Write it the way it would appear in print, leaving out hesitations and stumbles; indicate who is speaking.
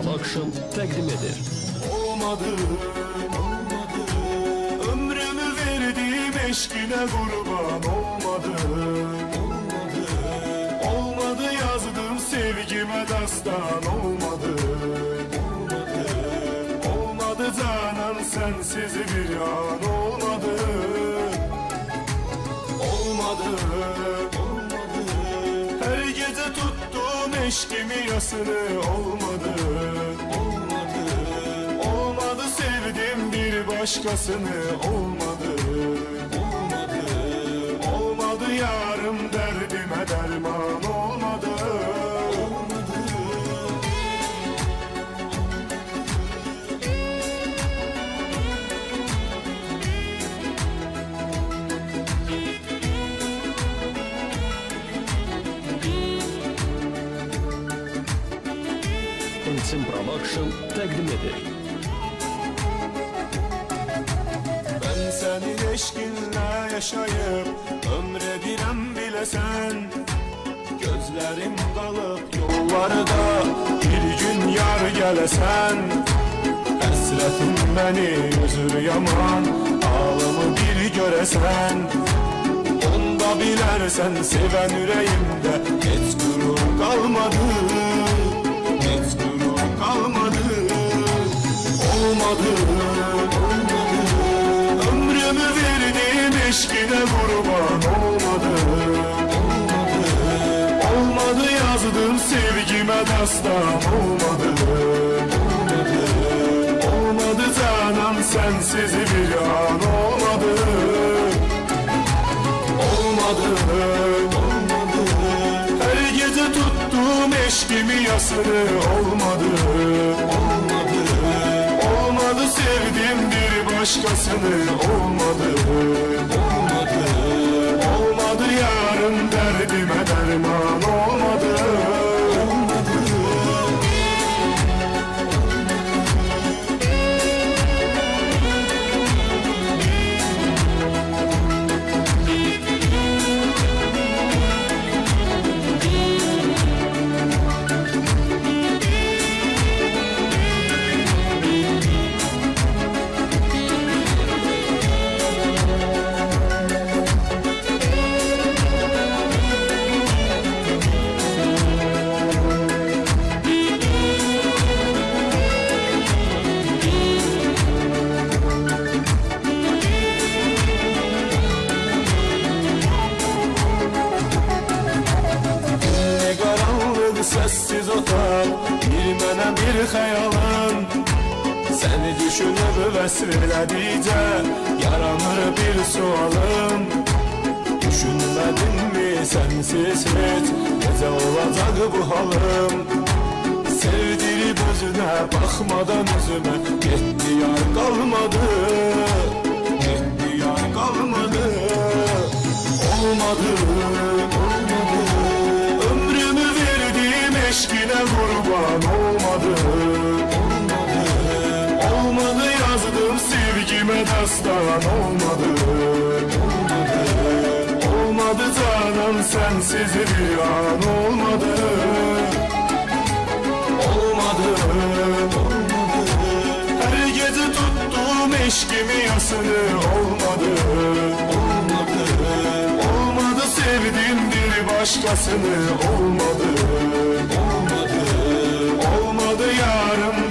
Speaker 1: Production təqdim edir.
Speaker 2: Olmadı, ömrümü verdim eşkine kurban. Olmadı, yazdım sevgime dastan. Olmadı canan sensiz bir an. Olmadı, her gece tuttum eşkimi yasını. Olmadı sevdim bir başkasını. Olmadı yarım derdime derman.
Speaker 1: Insim Production təqdim edir.
Speaker 2: Ben senin eşkinle yaşayıp ömredirem bilesen. Gözlerim kalıp yollarda bir gün yar gelesen. Hasretin beni üzür yaman, ağlamı bir göresen. Onda bilersen seven yüreğimde hiç gurur kalmadı. Olmadı, ömrümü verdim eşkine kurban. Olmadı yazdım sevgime dastan. Olmadı canan sensiz bir an. Olmadı, her gece tuttum eşkimi yasını. Olmadı sevdim bir başkasını. Olmadı yarın derdime derman. Sessiz otar bir mənə bir xəyalın. Səni düşünüb vəsvələdikcə yaranır bir sualım. Düşünmədinmi sensiz heç necə olacaq bu halım? Sevdirib özünə baxmadan üzümə getdi yar qalmadı. Olmadı, ömrümü verdim eşkine kurban. Olmadı yazdım sevgime dastan. Olmadı canan sensiz bir an. Olmadı, her gece tuttum eşkimi yasını. Olmadı sevdim bir başkasını. Olmadı yarım